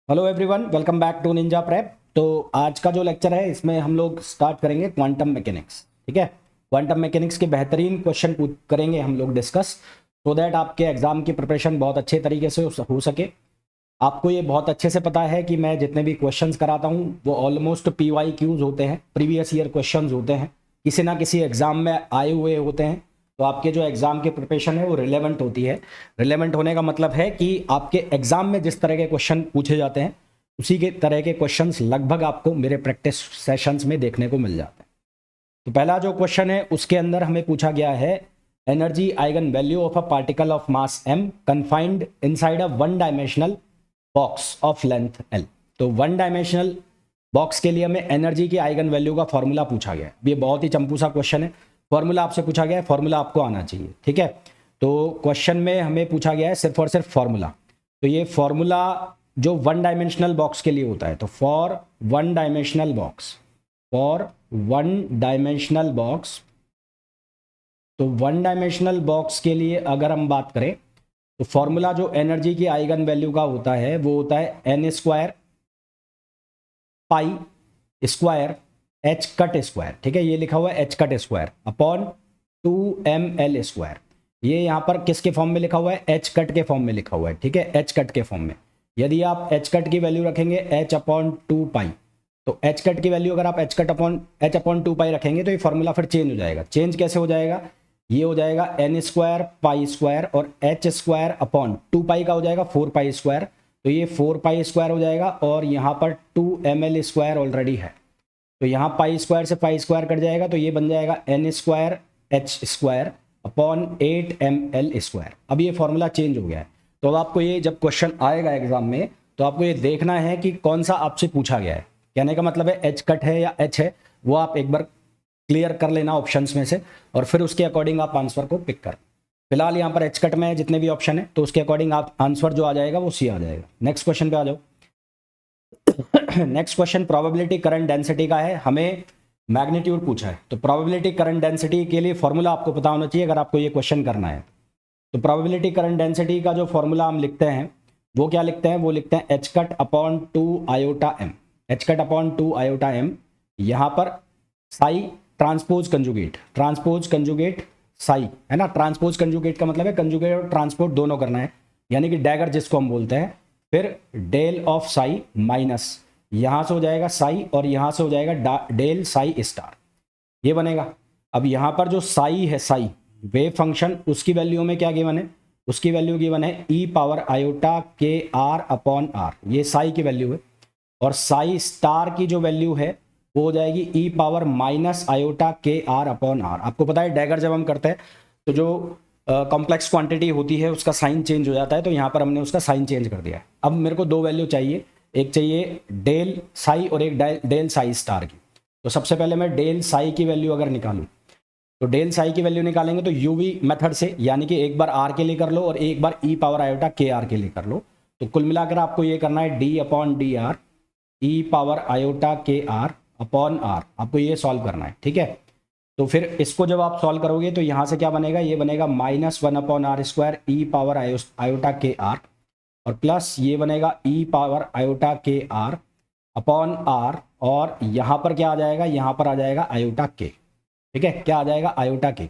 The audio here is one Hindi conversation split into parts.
Hello everyone, welcome back to Ninja Prep. तो आज का जो लेक्चर है इसमें हम लोग स्टार्ट करेंगे क्वांटम मैकेनिक्स। ठीक है, क्वांटम मैकेनिक्स के बेहतरीन क्वेश्चन करेंगे हम लोग डिस्कस, सो दैट आपके एग्जाम की प्रिपरेशन बहुत अच्छे तरीके से हो सके। आपको ये बहुत अच्छे से पता है कि मैं जितने भी क्वेश्चंस कराता हूँ वो ऑलमोस्ट PYQs होते हैं, प्रीवियस ईयर क्वेश्चंस होते हैं, किसी ना किसी एग्जाम में आए हुए होते हैं। तो आपके जो एग्जाम की प्रिपरेशन है वो रिलेवेंट होती है। रिलेवेंट होने का मतलब है कि आपके एग्जाम में जिस तरह के क्वेश्चन पूछे जाते हैं उसी के तरह के क्वेश्चंस लगभग आपको मेरे प्रैक्टिस सेशंस में देखने को मिल जाते हैं। तो पहला जो क्वेश्चन है उसके अंदर हमें पूछा गया है, energy eigen value of a particle of mass m confined inside a one dimensional box of length l। तो वन डायमेंशनल बॉक्स के लिए हमें एनर्जी की आइगन वैल्यू का फॉर्मूला पूछा गया है। ये बहुत ही चंपू सा क्वेश्चन है, फॉर्मूला आपसे पूछा गया है, फॉर्मूला आपको आना चाहिए। ठीक है, तो क्वेश्चन में हमें पूछा गया है सिर्फ और सिर्फ फॉर्मूला। तो ये फॉर्मूला जो वन डायमेंशनल बॉक्स के लिए होता है, तो for one dimensional box, for one dimensional box, तो वन डायमेंशनल बॉक्स के लिए अगर हम बात करें तो फॉर्मूला जो एनर्जी की आइगन वैल्यू का होता है वो होता है n square pi square h cut square. ठीक है, ये लिखा हुआ है h cut square upon 2ml square. ये यहाँ पर किसके फॉर्म में लिखा हुआ है? h कट के फॉर्म में लिखा हुआ है। ठीक है, h कट के फॉर्म में। यदि आप h कट की वैल्यू रखेंगे h अपॉन 2 पाई, तो h कट की वैल्यू अगर आप h अपॉन 2 पाई रखेंगे तो ये फॉर्मूला फिर चेंज हो जाएगा। चेंज कैसे हो जाएगा? ये हो जाएगा n स्क्वायर पाई स्क्वायर और h स्क्वायर अपॉन 2 पाई का हो जाएगा 4 पाई स्क्वायर। तो ये 4 पाई स्क्वायर हो जाएगा और यहाँ पर 2ml स्क्वायर ऑलरेडी है, तो यहाँ पाई स्क्वायर से पाई स्क्वायर कट जाएगा, तो ये बन जाएगा n square h square upon 8ml square. अब ये फॉर्मूला चेंज हो गया है। तो अब आपको ये जब क्वेश्चन आएगा एग्जाम में तो आपको ये देखना है कि कौन सा आपसे पूछा गया है। कहने का मतलब है h कट है या h है, वो आप एक बार क्लियर कर लेना ऑप्शंस में से और फिर उसके अकॉर्डिंग आप आंसर को पिक कर। फिलहाल यहाँ पर h कट में जितने भी ऑप्शन है तो उसके अकॉर्डिंग आप आंसर जो आ जाएगा वो सी आ जाएगा। नेक्स्ट क्वेश्चन पे आ जाओ। Next question probability current density का है, हमें मैग्नीट्यूड पूछा है। तो प्रोबेबिलिटी करंट डेंसिटी के लिए फॉर्मूला आपको पता होना चाहिए अगर आपको ये क्वेश्चन करना है। तो प्रोबेबिलिटी करंट डेंसिटी का जो फॉर्मूला हम लिखते हैं वो क्या लिखते हैं? वो लिखते हैं h cut upon 2 iota m, h cut upon 2 iota m। यहाँ पर साई ट्रांसपोज कंजुगेट साई है ना। ट्रांसपोज कंजुगेट का मतलब है कंजुगेट और ट्रांसपोर्ट दोनों करना है, यानी कि डैगर जिसको हम बोलते हैं। फिर डेल ऑफ साई माइनस यहां से हो जाएगा साई और यहां से हो जाएगा डेल साई स्टार, ये बनेगा। अब यहां पर जो साई है, साई वेव फंक्शन, उसकी वैल्यू में क्या गिवन है? उसकी वैल्यू गिवन है e power iota k r upon are, ये साई की वैल्यू है। और साई स्टार की जो वैल्यू है वो हो जाएगी e power minus iota k r upon are. आपको पता है डैगर जब हम करते हैं तो जो कॉम्प्लेक्स क्वांटिटी होती है उसका साइन चेंज हो जाता है, तो यहाँ पर हमने उसका साइन चेंज कर दिया है। अब मेरे को दो वैल्यू चाहिए, एक चाहिए डेल साई और एक डेल साई स्टार की। तो सबसे पहले मैं डेल साई की वैल्यू अगर निकालूं तो डेल साई की वैल्यू निकालेंगे तो यूवी मेथड से, यानी कि एक बार आर के लिए कर लो और एक बार ई पावर आयोटा के आर के लिए कर लो। तो कुल मिलाकर आपको ये करना है D upon D R E power iota k r upon are, आपको ये सॉल्व करना है। ठीक है, तो फिर इसको जब आप सॉल्व करोगे तो यहाँ से क्या बनेगा? ये बनेगा -1 upon r square e power iota k r और प्लस ये बनेगा e power iota k r upon r, और यहाँ पर क्या आ जाएगा? यहाँ पर आ जाएगा आयोटा के। ठीक है, क्या आ जाएगा? आयोटा के।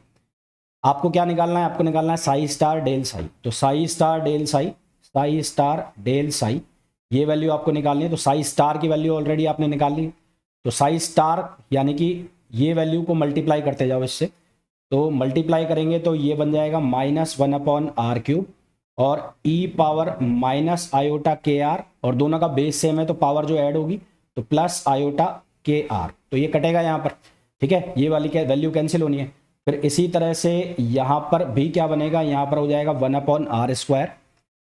आपको क्या निकालना है? आपको निकालना है साई स्टार डेल साई। तो psi star del psi, psi star del psi, ये वैल्यू आपको निकालनी है। तो साई स्टार की वैल्यू ऑलरेडी आपने निकाल ली, तो साई स्टार यानी कि ये वैल्यू को मल्टीप्लाई करते जाओ इससे, तो मल्टीप्लाई करेंगे तो ये बन जाएगा -1 अपॉन आर क्यूब और ई power minus iota k r, और दोनों का बेस सेम है तो पावर जो ऐड होगी तो प्लस आयोटा के आर, तो ये कटेगा यहाँ पर। ठीक है, ये वाली क्या वैल्यू कैंसिल होनी है। फिर इसी तरह से यहाँ पर भी क्या बनेगा? यहाँ पर हो जाएगा 1 अपॉन आर स्क्वायर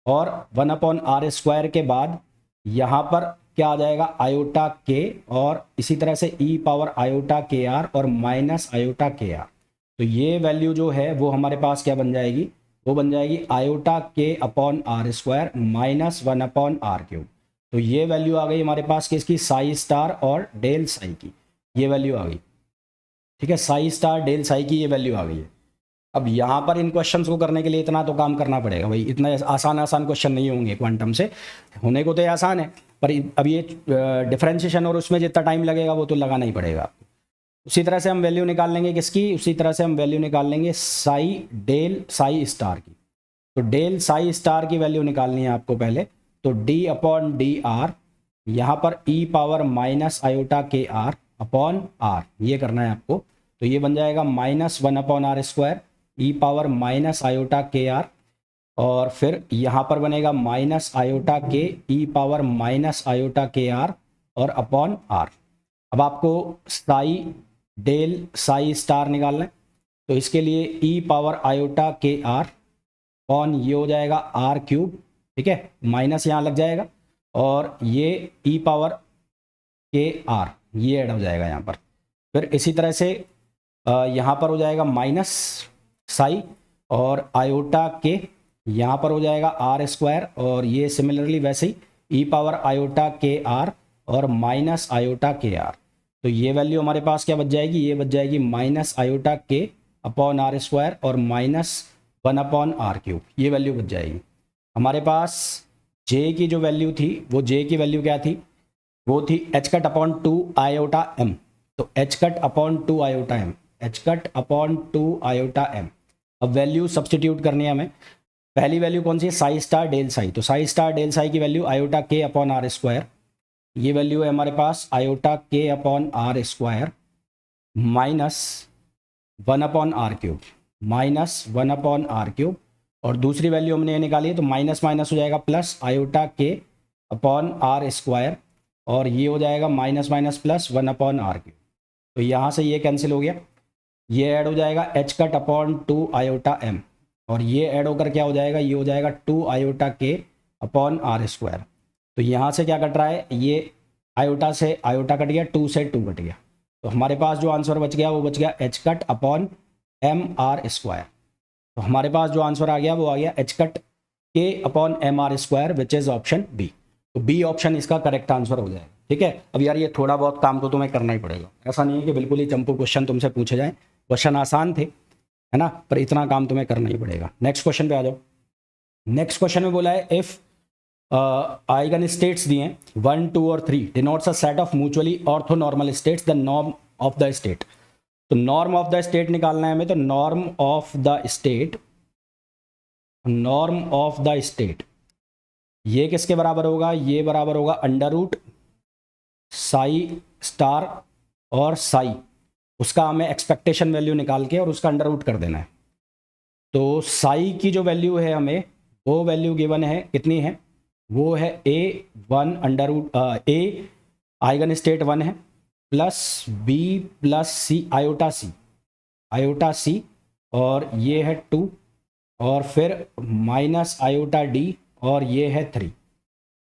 और 1 अपॉन आर स्क्वायर के बाद यहाँ पर क्या आ जाएगा? आयोटा के, और इसी तरह से ई पावर आयोटा के आर और माइनस आयोटा के आर। तो ये वैल्यू जो है वो हमारे पास क्या बन जाएगी? वो बन जाएगी iota k upon r square -1 upon r cube. तो ये वैल्यू आ गई हमारे पास किसकी? साई स्टार और डेल साई की, ये वैल्यू आ गई। ठीक है, साई स्टार डेल साई की ये वैल्यू आ गई है। अब यहाँ पर इन क्वेश्चंस को करने के लिए इतना तो काम करना पड़ेगा भाई, इतना आसान क्वेश्चन नहीं होंगे क्वांटम से, होने को तो ये आसान है पर अब ये डिफरेंशिएशन और उसमें जितना टाइम लगेगा वो तो लगाना ही पड़ेगा आपको। उसी तरह से हम वैल्यू निकाल लेंगे किसकी, उसी तरह से हम वैल्यू निकाल लेंगे साई डेल साई स्टार की। तो डेल साई स्टार की वैल्यू निकालनी है आपको पहले। तो डी अपॉन डी आर, यहाँ पर ई power minus iota k r upon are, ये करना है आपको। तो ये बन जाएगा -1/r², ई power minus iota k r, और फिर यहाँ पर बनेगा माइनस आयोटा के ई power minus iota k r और अपॉन आर। अब आपको साई डेल साई स्टार निकालना है। तो इसके लिए ई power iota k r upon ये हो जाएगा r³, ठीक है, माइनस यहाँ लग जाएगा, और ये ई पावर के आर ये ऐड हो जाएगा यहाँ पर। फिर इसी तरह से यहाँ पर हो जाएगा माइनस साई और आयोटा के, यहाँ पर हो जाएगा r², और ये सिमिलरली वैसे ही ई पावर आयोटा के आर और माइनस आयोटा के आर। तो ये वैल्यू हमारे पास क्या बच जाएगी, ये बच जाएगी minus iota k upon r² और -1/r³, ये वैल्यू बच जाएगी। हमारे पास j की जो वैल्यू थी, वो j की वैल्यू क्या थी, वो थी h⁻/2 आयोटा m। तो h⁻/2 iota m, h⁻/2 iota m। अब वैल्यू सब्सटीट्यूट करनी है हमें। पहली वैल्यू कौन सी है, साई स्टार डेल साई। तो साई स्टार डेल साई की value iota k upon r², ये वैल्यू है हमारे पास iota k upon r² -1/r³, -1/r³। और दूसरी वैल्यू हमने ये निकाली है, तो माइनस माइनस हो जाएगा plus iota k upon r², और ये हो जाएगा माइनस माइनस प्लस 1/r³। तो यहाँ से ये कैंसिल हो गया, ये ऐड हो जाएगा h⁻/2 आयोटा m, और ये ऐड होकर क्या हो जाएगा, ये हो जाएगा 2 आयोटा k अपॉन r²। तो यहाँ से क्या कट रहा है, ये आयोटा से आयोटा कट गया, 2 से 2 कट गया। तो हमारे पास जो आंसर बच गया वो बच गया h⁻/m r²। तो हमारे पास जो आंसर आ गया वो आ गया h⁻k/m r², which is option B. तो बी ऑप्शन इसका करेक्ट आंसर हो जाएगा। ठीक है, अब यार ये थोड़ा बहुत काम तो तुम्हें करना ही पड़ेगा, ऐसा नहीं है कि बिल्कुल ही चंपू क्वेश्चन तुमसे पूछे जाए। क्वेश्चन आसान थे, है ना, पर इतना काम तुम्हें करना ही पड़ेगा। नेक्स्ट क्वेश्चन पे आ जाओ। नेक्स्ट क्वेश्चन में बोला है इफ आइगन स्टेट्स दिए 1, 2 और 3 denotes a set of mutually orthonormal states, the norm of the state. तो नॉर्म ऑफ द स्टेट निकालना है हमें। तो norm of the state, norm of the state ये किसके बराबर होगा, ये बराबर होगा √ साई स्टार और साई, उसका हमें एक्सपेक्टेशन वैल्यू निकाल के और उसका √ कर देना है। तो साई की जो वैल्यू है हमें, वो वैल्यू गिवन है, कितनी है, वो है a1 a आइगन स्टेट 1 है plus b plus c iota c, और ये है 2, और फिर माइनस आयोटा d, और ये है 3।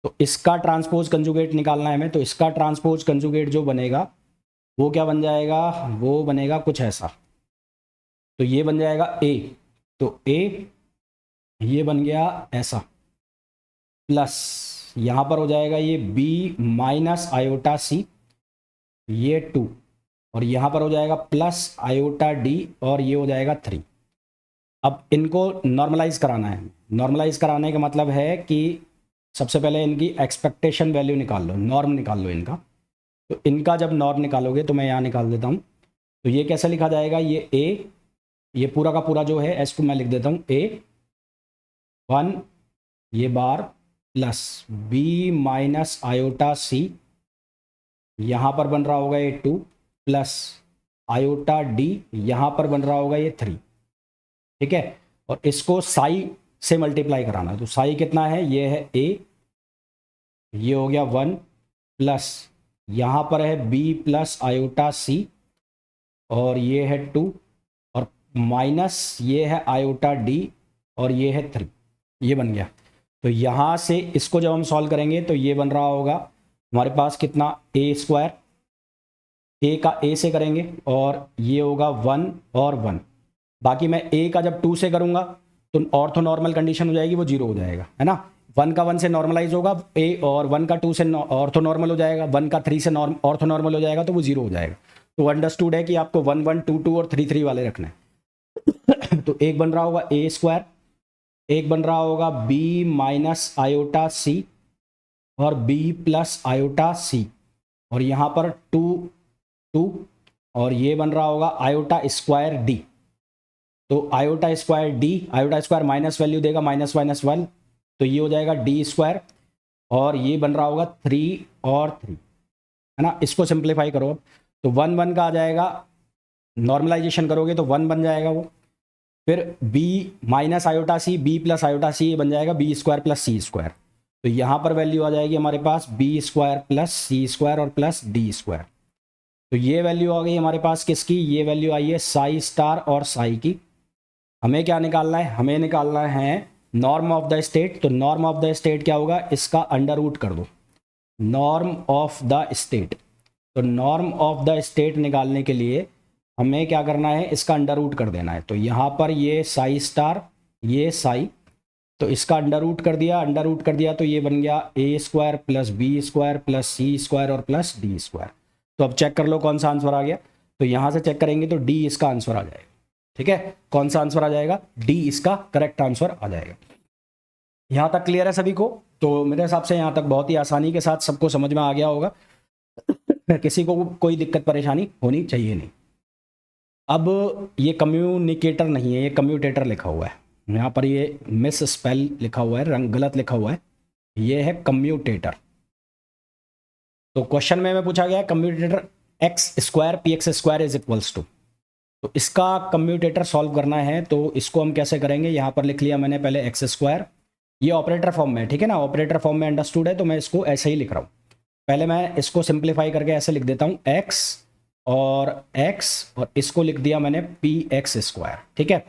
तो इसका ट्रांसपोज कंजुगेट निकालना है हमें। तो इसका ट्रांसपोज कंजुगेट जो बनेगा वो क्या बन जाएगा, वो बनेगा कुछ ऐसा। तो ये बन जाएगा a, तो a ये बन गया ऐसा, प्लस यहाँ पर हो जाएगा ये b माइनस आयोटा c, ये 2, और यहाँ पर हो जाएगा प्लस आयोटा d, और ये हो जाएगा 3। अब इनको नॉर्मलाइज कराना है। नॉर्मलाइज कराने का मतलब है कि सबसे पहले इनकी एक्सपेक्टेशन वैल्यू निकाल लो, नॉर्म निकाल लो इनका। तो इनका जब नॉर्म निकालोगे, तो मैं यहाँ निकाल देता हूँ। तो ये कैसे लिखा जाएगा, ये a, ये पूरा का पूरा जो है s को मैं लिख देता हूँ a1 ये bar plus b minus iota c, यहाँ पर बन रहा होगा ये 2 प्लस आयोटा d, यहाँ पर बन रहा होगा ये 3। ठीक है, और इसको साई से मल्टीप्लाई कराना। तो साई कितना है, ये है a, ये हो गया 1 प्लस यहाँ पर है b प्लस आयोटा c, और ये है 2, और माइनस ये है आयोटा d, और ये है 3। ये बन गया। तो यहाँ से इसको जब हम सॉल्व करेंगे तो ये बन रहा होगा हमारे पास कितना, a², a का a से करेंगे, और ये होगा 1 और 1। बाकी मैं a का जब 2 से करूँगा तो ऑर्थोनॉर्मल कंडीशन हो जाएगी, वो 0 हो जाएगा, है ना। 1 का 1 से नॉर्मलाइज होगा a, और 1 का 2 से ऑर्थोनॉर्मल हो जाएगा, 1 का 3 से ऑर्थोनॉर्मल हो जाएगा, तो वो 0 हो जाएगा। तो अंडरस्टूड है कि आपको 1, 1, 2, 2 और 3, 3 वाले रखना है। तो एक बन रहा होगा a², एक बन रहा होगा b माइनस आयोटा c, और बी प्लस आयोटा सी, और यहाँ पर 2 2, और ये बन रहा होगा आयोटा स्क्वायर डी। तो iota square D, iota square minus value देगा माइनस माइनस 1, तो ये हो जाएगा डी स्क्वायर, और ये बन रहा होगा 3 और 3, है ना। इसको सिंप्लीफाई करो अब, तो 1 1 का आ जाएगा, नॉर्मलाइजेशन करोगे तो 1 बन जाएगा वो। फिर b माइनस आयोटा सी, बी प्लस आयोटा सी, ये बन जाएगा B square plus C square. तो यहाँ पर वैल्यू आ जाएगी हमारे पास B square plus C square और प्लस डी स्क्वायर। तो ये वैल्यू आ गई हमारे पास किसकी, ये वैल्यू आई है साई स्टार और साई की। हमें क्या निकालना है, हमें निकालना है नॉर्म ऑफ द स्टेट। तो नॉर्म ऑफ द स्टेट क्या होगा, इसका अंडर रूट कर दो, नॉर्म ऑफ द स्टेट। तो नॉर्म ऑफ द स्टेट निकालने के लिए हमें क्या करना है, इसका अंडर रूट कर देना है। तो यहाँ पर ये साई स्टार, ये साई, तो इसका अंडर रूट कर दिया, अंडर रूट कर दिया तो ये बन गया A square plus B square plus C square और प्लस डी स्क्वायर। तो अब चेक कर लो कौन सा आंसर आ गया। तो यहाँ से चेक करेंगे तो डी इसका आंसर आ जाएगा। ठीक है, कौन सा आंसर आ जाएगा, डी इसका करेक्ट आंसर आ जाएगा। यहाँ तक क्लियर है सभी को। तो मेरे हिसाब से यहाँ तक बहुत ही आसानी के साथ सबको समझ में आ गया होगा, किसी को कोई दिक्कत परेशानी होनी चाहिए नहीं। अब ये कम्युनिकेटर नहीं है, ये कम्यूटेटर लिखा हुआ है यहाँ पर, ये मिस स्पेल लिखा हुआ है, रंग गलत लिखा हुआ है, ये है कम्यूटेटर। तो क्वेश्चन में पूछा गया है commutator x square p x square is equals to, तो इसका कम्यूटेटर सॉल्व करना है। तो इसको हम कैसे करेंगे, यहाँ पर लिख लिया मैंने पहले एक्स स्क्वायर, ये ऑपरेटर फॉर्म में, ठीक है ना, ऑपरेटर फॉर्म में अंडरस्टूड है, तो मैं इसको ऐसे ही लिख रहा हूँ। पहले मैं इसको सिंप्लीफाई करके ऐसे लिख देता हूँ एक्स और इसको लिख दिया मैंने पी एक्स स्क्वायर। ठीक है,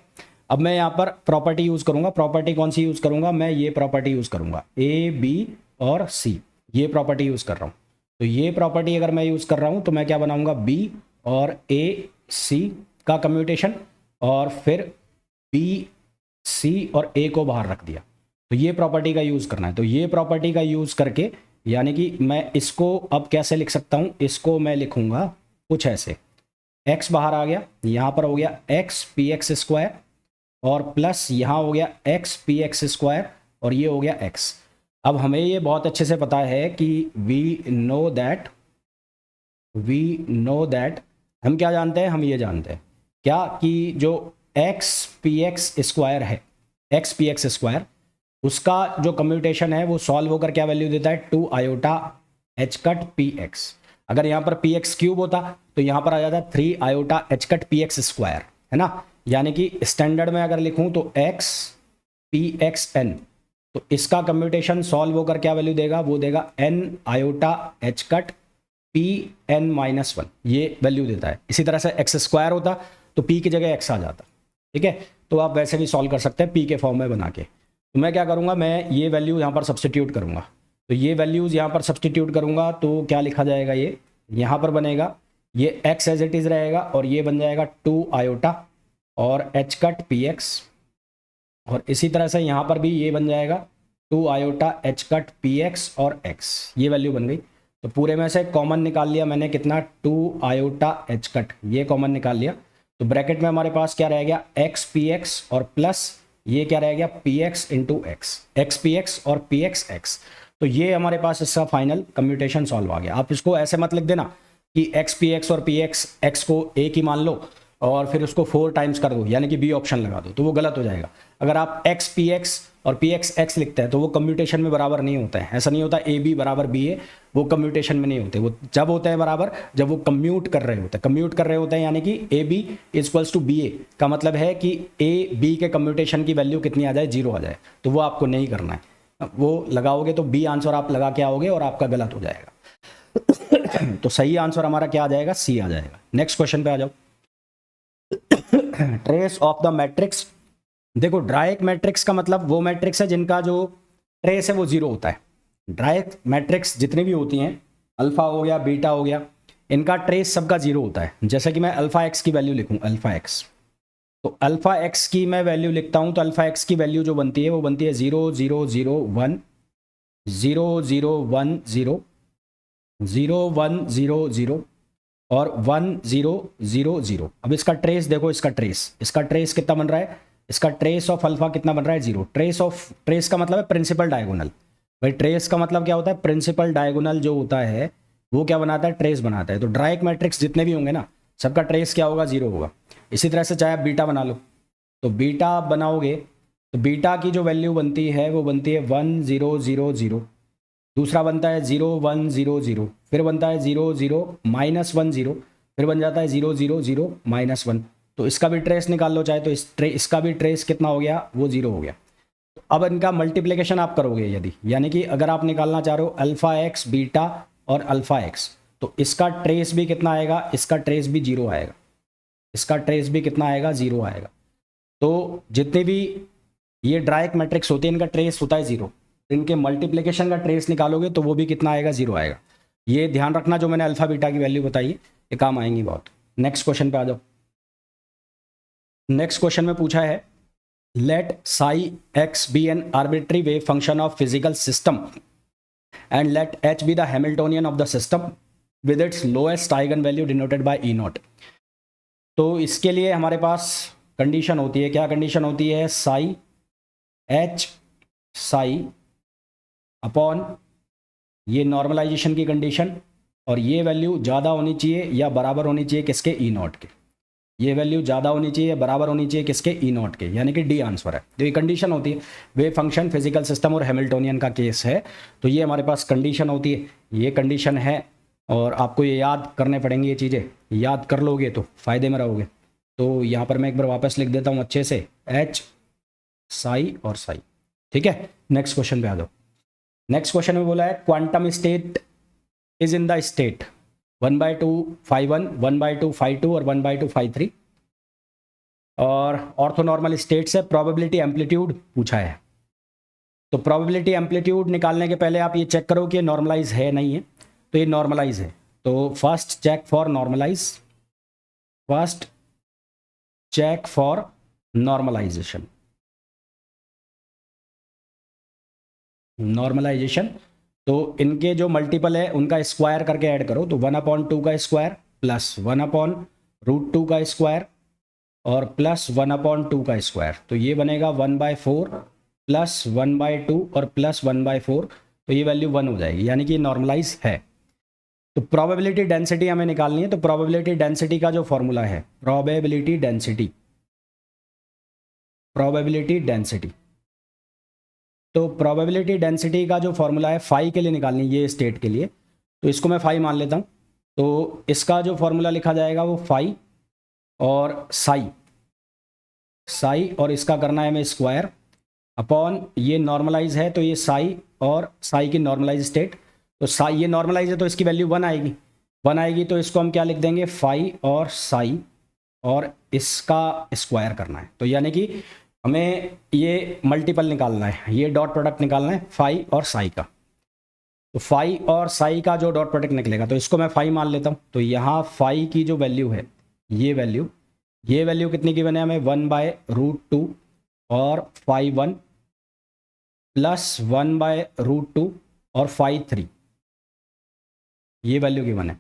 अब मैं यहाँ पर प्रॉपर्टी यूज़ करूँगा। प्रॉपर्टी कौन सी यूज़ करूँगा, मैं ये प्रॉपर्टी यूज़ करूँगा, ए बी और सी, ये प्रॉपर्टी यूज़ कर रहा हूँ। तो ये प्रॉपर्टी अगर मैं यूज़ कर रहा हूँ तो मैं क्या बनाऊँगा, बी और ए सी का कम्यूटेशन, और फिर बी सी और ए को बाहर रख दिया। तो ये प्रॉपर्टी का यूज़ करना है। तो ये प्रॉपर्टी का यूज़ करके यानी कि मैं इसको अब कैसे लिख सकता हूँ, इसको मैं लिखूँगा कुछ ऐसे, x बाहर आ गया, यहाँ पर हो गया x पी एक्स स्क्वायर और प्लस यहाँ हो गया x पी एक्स स्क्वायर और ये हो गया x। अब हमें ये बहुत अच्छे से पता है कि वी नो दैट, हम क्या जानते हैं, हम ये जानते हैं क्या कि जो x पी एक्स स्क्वायर है, x पी एक्स स्क्वायर, उसका जो कम्यूटेशन है वो सॉल्व होकर क्या वैल्यू देता है, 2 iota h cut P x. अगर यहाँ पर पी एक्स क्यूब होता तो यहाँ पर आ जाता 3 iota h cut P x square, है ना। यानी कि स्टैंडर्ड में अगर लिखूँ तो x पी एक्स एन, तो इसका कम्यूटेशन सॉल्व होकर क्या वैल्यू देगा, वो देगा n iota h cut p n minus 1, ये वैल्यू देता है। इसी तरह से एक्स स्क्वायर होता तो p की जगह x आ जाता। ठीक है, तो आप वैसे भी सॉल्व कर सकते हैं p के फॉर्म में बना के। तो मैं क्या करूँगा, मैं ये वैल्यू यहाँ पर सब्सटीट्यूट करूँगा। तो ये वैल्यूज़ यहाँ पर सब्सटीट्यूट करूँगा तो क्या लिखा जाएगा, ये यहाँ पर बनेगा, ये x एज इट इज़ रहेगा और ये बन जाएगा 2 आयोटा और एच कट पी एक्स, और इसी तरह से यहाँ पर भी ये बन जाएगा 2 iota h cut P x और x, ये वैल्यू बन गई। तो पूरे में से कॉमन निकाल लिया मैंने, कितना, 2 आयोटा एच कट, ये कॉमन निकाल लिया। तो ब्रैकेट में हमारे पास क्या रह गया, x पी एक्स और प्लस ये क्या रह गया, P x into x, x P x और पी एक्स एक्स। तो ये हमारे पास इसका फाइनल कम्यूटेशन सॉल्व आ गया। आप इसको ऐसे मत लिख देना कि एक्स पी एक्स और पी एक्स एक्स को एक ही मान लो और फिर उसको 4 टाइम्स कर दो, यानी कि बी ऑप्शन लगा दो, तो वो गलत हो जाएगा। अगर आप एक्स पी एक्स और पी एक्स एक्स लिखते हैं तो वो कम्यूटेशन में बराबर नहीं होता है। ऐसा नहीं होता ए बी बराबर बी ए, वो कम्यूटेशन में नहीं होते। वो जब होते हैं बराबर जब वो कम्यूट कर रहे होते हैं, कम्यूट कर रहे होते हैं, यानी कि A B equals to B A का मतलब है कि ए बी के कम्यूटेशन की वैल्यू कितनी आ जाए, 0 आ जाए। तो वो आपको नहीं करना है, वो लगाओगे तो बी आंसर आप लगा के आओगे और आपका गलत हो जाएगा। तो सही आंसर हमारा क्या आ जाएगा, सी आ जाएगा। नेक्स्ट क्वेश्चन पे आ जाओ। ट्रेस ऑफ द मैट्रिक्स, देखो डायरेक्ट मैट्रिक्स का मतलब वो मैट्रिक्स है जिनका जो ट्रेस है वो 0 होता है। डायरेक्ट मैट्रिक्स जितनी भी होती हैं, अल्फा हो गया, बीटा हो गया, इनका ट्रेस सबका 0 होता है। जैसे कि मैं अल्फा एक्स की वैल्यू लिखूं, अल्फा एक्स, तो अल्फा एक्स की मैं वैल्यू लिखता हूं तो अल्फा एक्स की वैल्यू जो बनती है वो बनती है 0 0 0 1 0 0 1 0 0 1 0 0 और 1 0 0 0। अब इसका ट्रेस देखो, इसका ट्रेस कितना बन रहा है, इसका ट्रेस ऑफ अल्फा कितना बन रहा है, 0। ट्रेस का मतलब है प्रिंसिपल डायगोनल, भाई ट्रेस का मतलब क्या होता है, प्रिंसिपल डायगोनल जो होता है वो क्या बनाता है, ट्रेस बनाता है। तो डायरेक्ट मैट्रिक्स जितने भी होंगे ना, सबका ट्रेस क्या होगा, 0 होगा। इसी तरह से चाहे आप बीटा बना लो, तो बीटा आप बनाओगे तो बीटा की जो वैल्यू बनती है वो बनती है 1 0 0 0, दूसरा बनता है 0 1 0 0, फिर बनता है 0 0 -1 0, फिर बन जाता है 0 0 0 -1। तो इसका भी ट्रेस निकाल लो चाहे, तो इसका भी ट्रेस कितना हो गया, वो 0 हो गया। तो अब इनका मल्टीप्लिकेशन आप करोगे यदि, यानी कि अगर आप निकालना चाह रहे हो अल्फ़ा एक्स बीटा और अल्फ़ा एक्स, तो इसका ट्रेस भी कितना आएगा, इसका ट्रेस भी 0 आएगा, इसका ट्रेस भी कितना आएगा, 0 आएगा। तो जितने भी ये डायरेक्ट मैट्रिक्स होते हैं इनका ट्रेस होता है 0, इनके मल्टीप्लिकेशन का ट्रेस निकालोगे तो वो भी कितना आएगा, 0 आएगा। ये ध्यान रखना, जो मैंने अल्फ़ा बीटा की वैल्यू बताई ये काम आएंगी बहुत। नेक्स्ट क्वेश्चन पे आ जाओ। नेक्स्ट क्वेश्चन में पूछा है, let psi x be an arbitrary wave function of physical system and let h be the Hamiltonian of the system with its lowest eigenvalue denoted by E naught। तो इसके लिए हमारे पास कंडीशन होती है, क्या कंडीशन होती है, साई h साई अपॉन ये नॉर्मलाइजेशन की कंडीशन, और ये वैल्यू ज़्यादा होनी चाहिए या बराबर होनी चाहिए किसके, ई नॉट के। ये वैल्यू ज़्यादा होनी चाहिए, बराबर होनी चाहिए किसके, ई नॉट के, यानी कि डी आंसर है। तो ये कंडीशन होती है, वेव फंक्शन फिजिकल सिस्टम और हैमिल्टोनियन का केस है, तो ये हमारे पास कंडीशन होती है, ये कंडीशन है। और आपको ये याद करने पड़ेंगी, ये चीज़ें याद कर लोगे तो फ़ायदे में रहोगे। तो यहाँ पर मैं एक बार वापस लिख देता हूँ अच्छे से, एच साई और साई। ठीक है, नेक्स्ट क्वेश्चन पे आ जाओ। नेक्स्ट क्वेश्चन में बोला है, quantum state is in the state 1/2 φ1, 1/2 φ2 और 1/2 φ3, और ऑर्थोनॉर्मल स्टेट से प्रोबेबिलिटी एम्पलीट्यूड पूछा है। तो प्रोबेबिलिटी एम्पलीट्यूड निकालने के पहले आप ये चेक करो कि ये नॉर्मलाइज है नहीं है, तो ये नॉर्मलाइज है। तो first check for normalize, first check for normalization, normalization. तो इनके जो मल्टीपल है उनका स्क्वायर करके ऐड करो, तो 1/2 का स्क्वायर प्लस 1/√2 का स्क्वायर और प्लस 1/2 का स्क्वायर, तो ये बनेगा 1/4 प्लस 1/2 और प्लस 1/4, तो ये वैल्यू 1 हो जाएगी, यानी कि नॉर्मलाइज है। तो प्रोबेबिलिटी डेंसिटी हमें निकालनी है, तो प्रोबेबिलिटी डेंसिटी का जो फॉर्मूला है, प्रोबेबिलिटी डेंसिटी, प्रोबेबिलिटी डेंसिटी, तो प्रोबेबिलिटी डेंसिटी का जो फॉर्मूला है फाई के लिए निकालनी है, ये स्टेट के लिए, तो इसको मैं फाई मान लेता हूँ। तो इसका जो फॉर्मूला लिखा जाएगा वो फाई और साई, साई और इसका करना है हमें स्क्वायर अपॉन, ये नॉर्मलाइज है तो ये साई और साई की नॉर्मलाइज स्टेट, तो साई ये नॉर्मलाइज है तो इसकी वैल्यू 1 आएगी, 1 आएगी, तो इसको हम क्या लिख देंगे, फाई और साई और इसका स्क्वायर करना है। तो यानी कि हमें ये मल्टीपल निकालना है, ये डॉट प्रोडक्ट निकालना है फाई और साई का। तो फाई और साई का जो डॉट प्रोडक्ट निकलेगा, तो इसको मैं फाई मान लेता हूँ। तो यहाँ फाई की जो वैल्यू है, ये वैल्यू कितनी की बने हमें, 1/√2 और φ1 प्लस 1/√2 और φ3, ये वैल्यू की बने।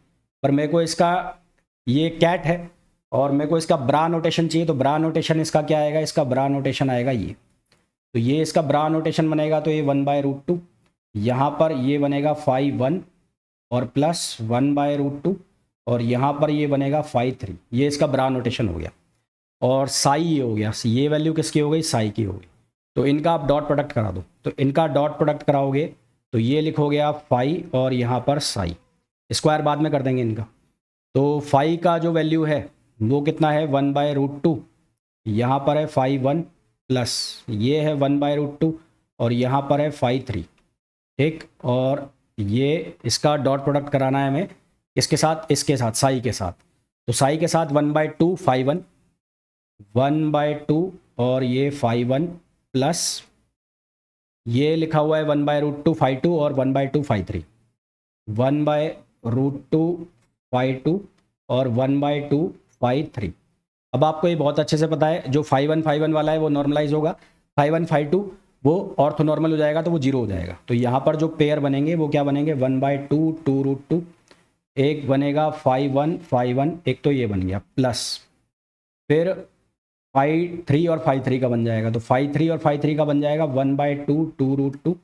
पर मेरे को इसका, ये कैट है और मेरे को इसका ब्रा नोटेशन चाहिए, तो ब्रा नोटेशन इसका क्या आएगा, इसका ब्रा नोटेशन आएगा ये, तो ये इसका ब्रा नोटेशन बनेगा, तो ये 1/√2, यहाँ पर ये बनेगा φ1 और प्लस 1/√2 और यहाँ पर ये बनेगा φ3, ये इसका ब्रा नोटेशन हो गया। और साई ये हो गया, ये वैल्यू किसकी हो गई, साई की हो गई। तो इनका आप डॉट प्रोडक्ट करा दो, तो इनका डॉट प्रोडक्ट कराओगे तो ये लिखोगे आप फाई और यहाँ पर साई, स्क्वायर बाद में कर देंगे इनका। तो फाई का जो वैल्यू है वो कितना है, 1/√2, यहाँ पर है φ1 प्लस ये है 1/√2 और यहाँ पर है φ3, ठीक। और ये इसका डॉट प्रोडक्ट कराना है हमें इसके साथ, इसके साथ साई के साथ, तो साई के साथ 1/2 φ1, 1/2 और ये φ1 प्लस ये लिखा हुआ है 1/√2 φ2 और 1/2 φ3, 1/√2 φ2 और 1/2 φ3। अब आपको ये बहुत अच्छे से पता है, जो φ1 वाला है वो नॉर्मलाइज होगा, φ1 φ2 वो ऑर्थोनॉर्मल हो जाएगा तो वो 0 हो जाएगा। तो यहाँ पर जो पेयर बनेंगे वो क्या बनेंगे, 1/2 2√2, एक बनेगा φ1 एक तो ये बन गया, प्लस फिर φ3 और φ3 का बन जाएगा, तो φ3 और φ3 का बन जाएगा 1/2 2√2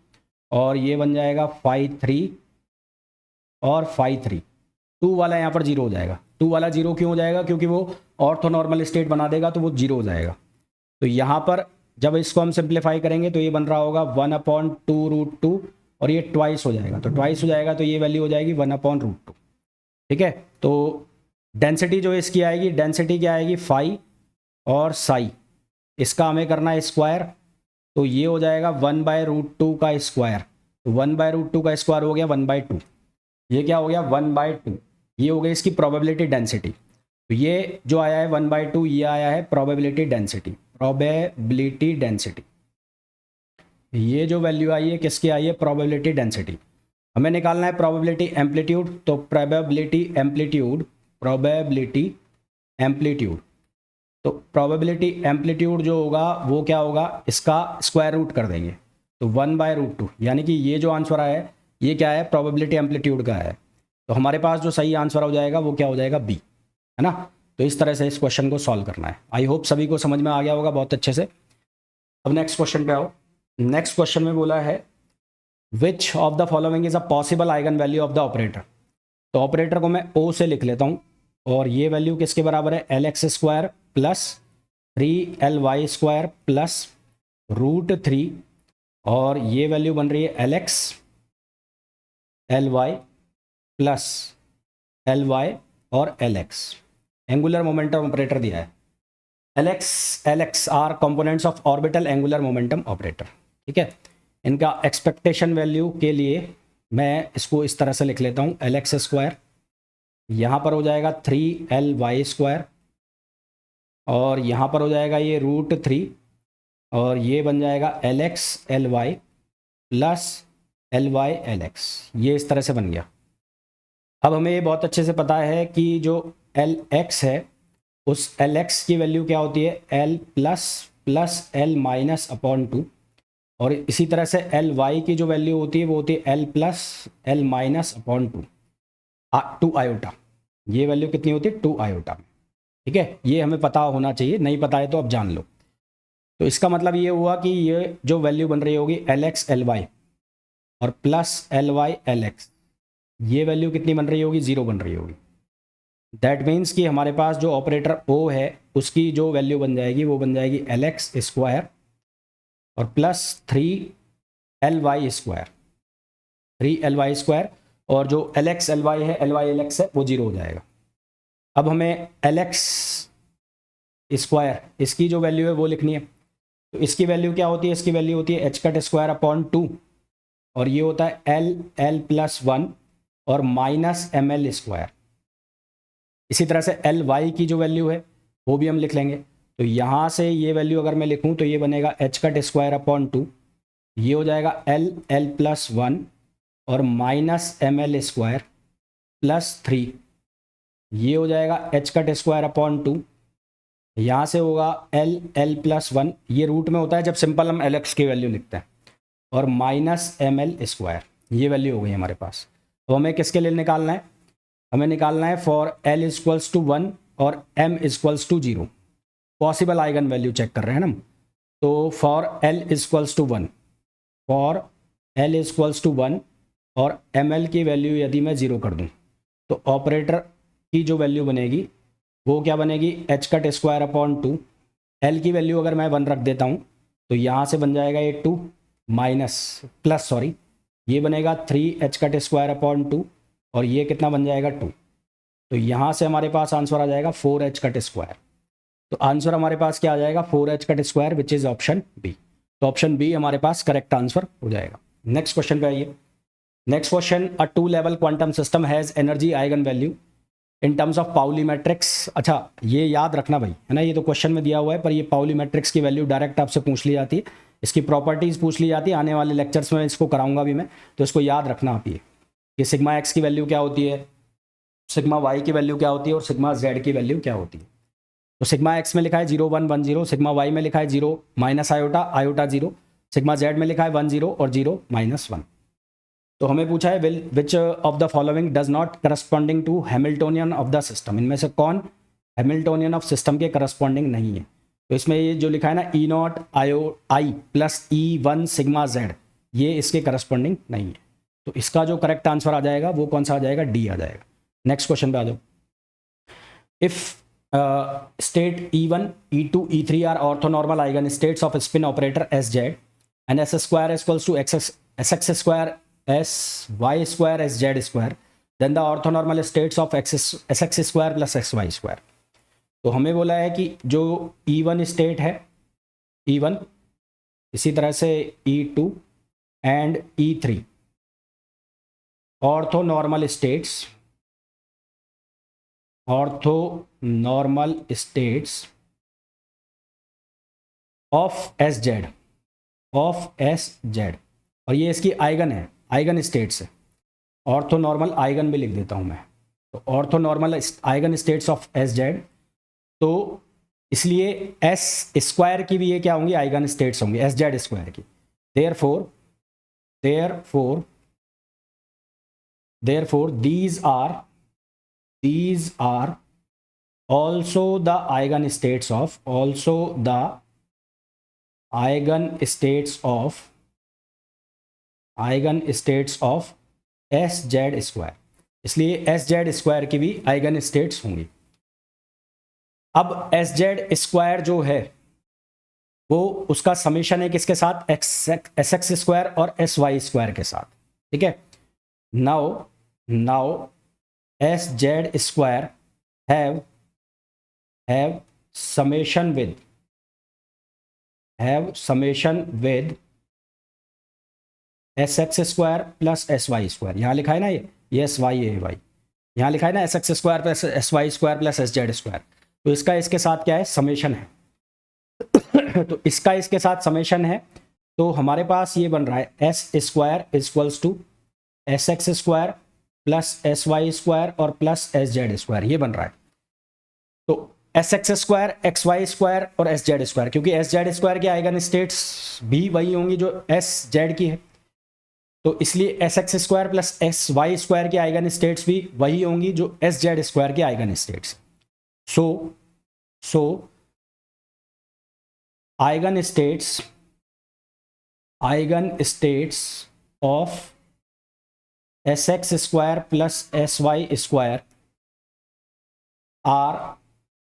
और ये बन जाएगा फाई 3 और फाई 3। 2 वाला यहाँ पर जीरो हो जाएगा। 2 वाला जीरो क्यों हो जाएगा? क्योंकि वो ऑर्थोनॉर्मल स्टेट बना देगा तो वो जीरो हो जाएगा। तो यहाँ पर जब इसको हम सिंप्लीफाई करेंगे तो ये बन रहा होगा 1/2√2 और ये ट्वाइस हो जाएगा। तो ट्वाइस हो जाएगा तो ये वैल्यू हो जाएगी 1/√2। ठीक है, तो डेंसिटी जो इसकी आएगी, डेंसिटी क्या आएगी? फाई और साई, इसका हमें करना है स्क्वायर। तो ये हो जाएगा 1/√2 का स्क्वायर। तो 1/√2 का स्क्वायर हो गया 1/2। ये क्या हो गया? 1/2। ये हो गई इसकी प्रोबेबिलिटी डेंसिटी। तो ये जो आया है 1/2, ये आया है प्रोबेबिलिटी डेंसिटी। प्रोबेबिलिटी डेंसिटी, ये जो वैल्यू आई है किसकी आई है? Probability density. हमें निकालना है प्रोबेबिलिटी एम्पलीट्यूड। तो प्रोबेबिलिटी एम्पलीट्यूड, प्रोबेबिलिटी एम्पलीट्यूड, तो प्रोबेबिलिटी एम्पलीट्यूड जो होगा वो क्या होगा? इसका स्क्वायर रूट कर देंगे। तो 1/√2, यानी कि ये जो आंसर आया है ये क्या है? प्रोबेबिलिटी एम्पलीट्यूड का है। तो हमारे पास जो सही आंसर हो जाएगा वो क्या हो जाएगा? बी, है ना। तो इस तरह से इस क्वेश्चन को सॉल्व करना है। आई होप सभी को समझ में आ गया होगा बहुत अच्छे से। अब नेक्स्ट क्वेश्चन पे आओ। नेक्स्ट क्वेश्चन में बोला है which of the following is a possible eigen value of the operator. तो ऑपरेटर को मैं ओ से लिख लेता हूँ और ये वैल्यू किसके बराबर है? LX² प्लस 3LY² प्लस √3 और ये वैल्यू बन रही है LX LY प्लस LY और LX। एंगुलर मोमेंटम ऑपरेटर दिया है। LX are components of orbital angular momentum operator. ठीक है, इनका एक्सपेक्टेशन वैल्यू के लिए मैं इसको इस तरह से लिख लेता हूँ। LX², यहाँ पर हो जाएगा 3LY² और यहाँ पर हो जाएगा ये √3 और ये बन जाएगा LX LY plus LY LX। ये इस तरह से बन गया। अब हमें ये बहुत अच्छे से पता है कि जो LX है उस LX की वैल्यू क्या होती है? L plus L minus upon 2 और इसी तरह से LY की जो वैल्यू होती है वो होती है L plus L minus upon 2 iota. ये वैल्यू कितनी होती है? 2 आयोटा। ठीक है, ये हमें पता होना चाहिए, नहीं पता है तो अब जान लो। तो इसका मतलब ये हुआ कि ये जो वैल्यू बन रही होगी LX LY और प्लस LY LX, ये वैल्यू कितनी बन रही होगी? 0 बन रही होगी। दैट मीन्स कि हमारे पास जो ऑपरेटर O है उसकी जो वैल्यू बन जाएगी वो बन जाएगी LX² और प्लस 3LY², 3LY² और जो LX LY है, LY LX है, वो 0 हो जाएगा। अब हमें LX² इसकी जो वैल्यू है वो लिखनी है। तो इसकी वैल्यू क्या होती है? इसकी वैल्यू होती है h²/2 और ये होता है L प्लस 1 और माइनस ML²। इसी तरह से LY की जो वैल्यू है वो भी हम लिख लेंगे। तो यहाँ से ये वैल्यू अगर मैं लिखूँ तो ये बनेगा h²/2, ये हो जाएगा L प्लस 1 और माइनस ML² प्लस 3, ये हो जाएगा h²/2। यहाँ से होगा L प्लस 1, ये रूट में होता है जब सिंपल हम LX की वैल्यू लिखते हैं, और माइनस ML²। ये वैल्यू हो गई हमारे पास। तो हमें किसके लिए निकालना है? हमें निकालना है फॉर L = 1 और M = 0। Possible eigen value check कर रहे हैं ना हम। तो फॉर L = 1, फॉर L = 1 और ML की वैल्यू यदि मैं 0 कर दूं तो ऑपरेटर की जो वैल्यू बनेगी वो क्या बनेगी? h²/2। L की वैल्यू अगर मैं 1 रख देता हूँ तो यहाँ से बन जाएगा ये 2 माइनस प्लस सॉरी ये बनेगा 3h² और ये कितना बन जाएगा 2। तो यहाँ से हमारे पास आंसर आ जाएगा 4h²। तो आंसर हमारे पास क्या आ जाएगा? 4h², which is option B. तो ऑप्शन बी हमारे पास करेक्ट आंसर हो जाएगा। नेक्स्ट क्वेश्चन पे आइए। Next question, a 2 level quantum system has energy eigen value in terms of Pauli matrix. अच्छा, ये याद रखना भाई, है ना। ये तो क्वेश्चन में दिया हुआ है पर ये पाउली मैट्रिक्स की वैल्यू डायरेक्ट आपसे पूछ ली जाती है, इसकी प्रॉपर्टीज़ पूछ ली जाती है। आने वाले लेक्चर्स में इसको कराऊंगा भी मैं, तो इसको याद रखना आप। ये सिग्मा एक्स की वैल्यू क्या होती है, सिग्मा वाई की वैल्यू क्या होती है और सिग्मा जेड की वैल्यू क्या होती है। तो सिग्मा एक्स में लिखा है 0 1 1 0, सिग्मा वाई में लिखा है 0 minus iota iota 0, sigma Z में लिखा है 1 0 और 0 माइनस 1। तो हमें पूछा है which of the following does not corresponding to Hamiltonian of the system. इनमें से कौन हैमिल्टोनियन ऑफ सिस्टम के करस्पॉन्डिंग नहीं है। तो इसमें ये जो लिखा है ना E0 आई प्लस E1 सिग्मा जेड, ये इसके करस्पॉन्डिंग नहीं है। तो इसका जो करेक्ट आंसर आ जाएगा वो कौन सा आ जाएगा, डी आ जाएगा। नेक्स्ट क्वेश्चन पे आ जाओ। If state E1, E2, E3 are orthonormal eigen states of spin operator SZ and S square equals to SX square SY square SZ square, then the orthonormal states of SX square plus XY square. तो हमें बोला है कि जो E1 स्टेट है E1, इसी तरह से E2 and E3 orthonormal states of SZ और ये इसकी आइगन है, आइगन स्टेट्स है। ऑर्थोनॉर्मल आइगन भी लिख देता हूं मैं, तो orthonormal eigen states of SZ, तो इसलिए S स्क्वायर की भी ये क्या होंगी, आइगन स्टेट्स होंगी SZ स्क्वायर की। therefore these are also the eigen states of SZ square, इसलिए SZ स्क्वायर की भी आइगन स्टेट्स होंगी। अब SZ स्क्वायर जो है वो उसका समेशन है किसके साथ, SX स्क्वायर और SY स्क्वायर के साथ, ठीक है। Now SZ square have summation with SX square plus SY square. यहाँ लिखा है ना ये SY है भाई, यहाँ लिखा है ना SX square plus SY square plus SZ square, तो इसका इसके साथ क्या है, समेशन है। तो इसका इसके साथ समेशन है, तो हमारे पास ये बन रहा है S square equals to SX square plus SY square और प्लस SZ स्क्वायर, ये बन रहा है। तो SX स्क्वायर, XY स्क्वायर और SZ स्क्वायर, क्योंकि SZ स्क्वायर की आइगन स्टेट्स भी वही होंगी जो SZ की है, तो इसलिए SX square plus SY square की आइगन स्टेट्स भी वही होंगी जो SZ स्क्वायर की eigen states. So eigen states of SX square plus SY square are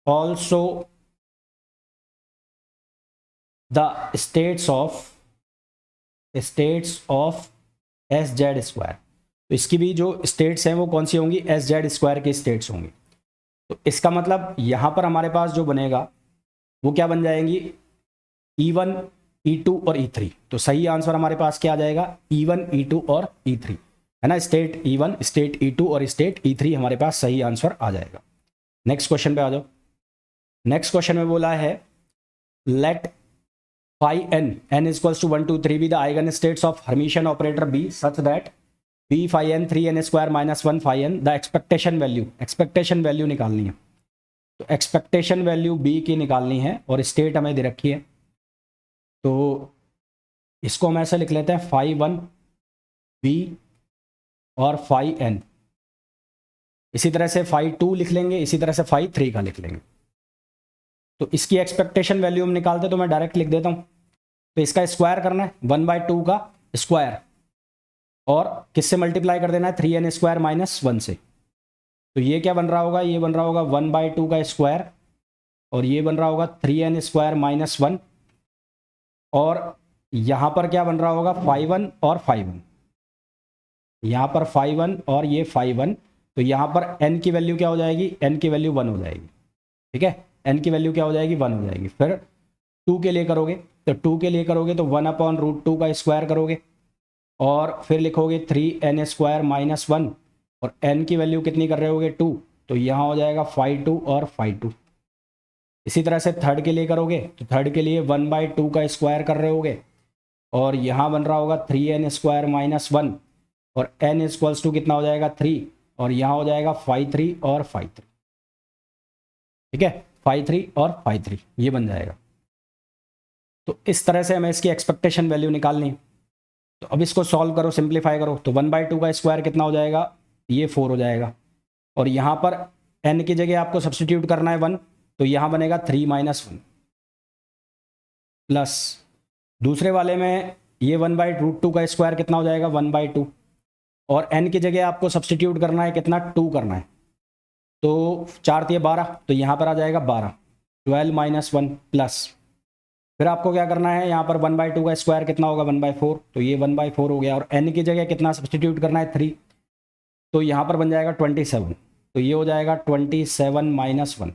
also the states of SZ square. तो इसकी भी जो स्टेट्स हैं वो कौन सी होंगी, SZ स्क्वायर की स्टेट्स होंगी। तो इसका मतलब यहाँ पर हमारे पास जो बनेगा वो क्या बन जाएंगी, E1, E2 और E3। तो सही आंसर हमारे पास क्या आ जाएगा, E1, E2 और E3, है ना। स्टेट E1, स्टेट E2 और स्टेट E3 हमारे पास सही आंसर आ जाएगा। नेक्स्ट क्वेश्चन पे आ जाओ। नेक्स्ट क्वेश्चन में बोला है late phi n equals to 1 2 3 be the eigenstates of Hermitian operator B such that B phi n 3n square minus 1 phi n the expectation value निकालनी है। तो एक्सपेक्टेशन वैल्यू B की निकालनी है और स्टेट हमें दे रखी है, तो इसको हम ऐसे लिख लेते हैं phi 1 B और phi n, इसी तरह से phi 2 लिख लेंगे, इसी तरह से phi 3 का लिख लेंगे। तो इसकी एक्सपेक्टेशन वैल्यू हम निकालते, तो मैं डायरेक्ट लिख देता हूँ। तो इसका स्क्वायर करना है 1/2 का स्क्वायर, और किससे मल्टीप्लाई कर देना है, 3n स्क्वायर माइनस 1 से। तो ये क्या बन रहा होगा, ये बन रहा होगा 1/2 का स्क्वायर, और ये बन रहा होगा 3n स्क्वायर माइनस 1, और यहाँ पर क्या बन रहा होगा, phi 1 और phi 1, यहाँ पर phi 1 और ये phi 1। तो यहाँ पर n की वैल्यू क्या हो जाएगी, n की वैल्यू 1 हो जाएगी, ठीक है। n की वैल्यू क्या हो जाएगी, 1 हो जाएगी। फिर 2 के लिए करोगे, तो 2 के लिए करोगे तो 1/√2 का स्क्वायर करोगे, और फिर लिखोगे 3n स्क्वायर माइनस 1, और n की वैल्यू कितनी कर रहे होगे, 2, तो यहाँ हो जाएगा phi 2 और phi 2। इसी तरह से थर्ड के लिए करोगे, तो थर्ड के लिए 1/2 का स्क्वायर कर रहे होगे, और यहाँ बन रहा होगा 3n स्क्वायर माइनस 1, और n इक्वल्स टू कितना हो जाएगा, 3, और यहाँ हो जाएगा phi 3 और phi 3, ठीक है। phi 3 और phi 3 ये बन जाएगा। तो इस तरह से हमें इसकी एक्सपेक्टेशन वैल्यू निकालनी है। तो अब इसको सॉल्व करो, सिंप्लीफाई करो, तो 1/2 का स्क्वायर कितना हो जाएगा, ये 4 हो जाएगा, और यहाँ पर n की जगह आपको सब्सटीट्यूट करना है 1, तो यहाँ बनेगा 3 - 1, प्लस दूसरे वाले में ये 1/√2 का स्क्वायर कितना हो जाएगा 1/2, और n की जगह आपको सब्सटीट्यूट करना है कितना 2 करना है, तो 4 × 12, तो यहाँ पर आ जाएगा 12, 12 - 1 प्लस, फिर आपको क्या करना है यहाँ पर 1/2 का स्क्वायर कितना होगा 1/4, तो ये 1/4 हो गया, और n की जगह कितना सब्सटीट्यूट करना है 3, तो यहाँ पर बन जाएगा 27, तो ये हो जाएगा 27 - 1,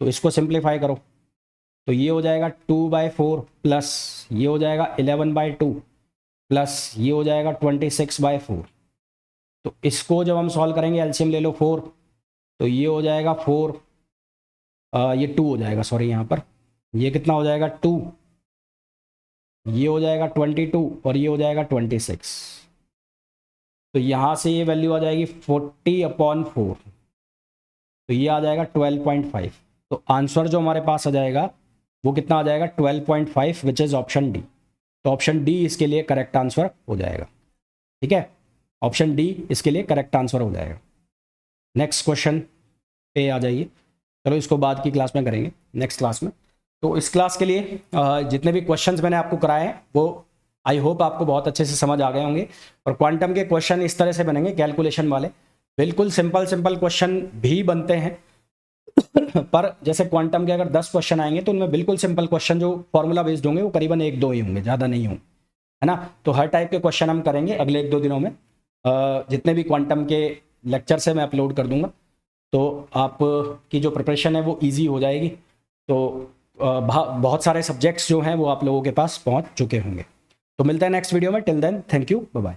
तो इसको सिंप्लीफाई करो, तो ये हो जाएगा 2/4 प्लस ये हो जाएगा 11/2 प्लस ये हो जाएगा 26/4, तो इसको जब हम सॉल्व करेंगे एलसीएम ले लो 4, तो ये हो जाएगा 4, ये 2 हो जाएगा, सॉरी यहाँ पर ये कितना हो जाएगा 2, ये हो जाएगा 22 और ये हो जाएगा 26, तो यहाँ से ये वैल्यू आ जाएगी 40/4, तो ये आ जाएगा 12.5, तो आंसर जो हमारे पास आ जाएगा वो कितना आ जाएगा 12.5, विच इज़ ऑप्शन डी। तो ऑप्शन डी इसके लिए करेक्ट आंसर हो जाएगा। ठीक है, ऑप्शन डी इसके लिए करेक्ट आंसर हो जाएगा। नेक्स्ट क्वेश्चन पे आ जाइए, चलो इसको बाद की क्लास में करेंगे, नेक्स्ट क्लास में। तो इस क्लास के लिए जितने भी क्वेश्चंस मैंने आपको कराए हैं वो आई होप आपको बहुत अच्छे से समझ आ गए होंगे, और क्वांटम के क्वेश्चन इस तरह से बनेंगे कैलकुलेशन वाले, बिल्कुल सिंपल क्वेश्चन भी बनते हैं पर जैसे क्वांटम के अगर 10 क्वेश्चन आएंगे तो उनमें बिल्कुल सिंपल क्वेश्चन जो फॉर्मूला बेस्ड होंगे वो करीबन 1-2 ही होंगे, ज़्यादा नहीं होंगे, है ना। तो हर टाइप के क्वेश्चन हम करेंगे अगले 1-2 दिनों में, जितने भी क्वांटम के लेक्चर से मैं अपलोड कर दूंगा, तो आप की जो प्रिपरेशन है वो ईजी हो जाएगी। तो बहुत सारे सब्जेक्ट्स जो हैं वो आप लोगों के पास पहुंच चुके होंगे। तो मिलते हैं नेक्स्ट वीडियो में, till then thank you, bye bye.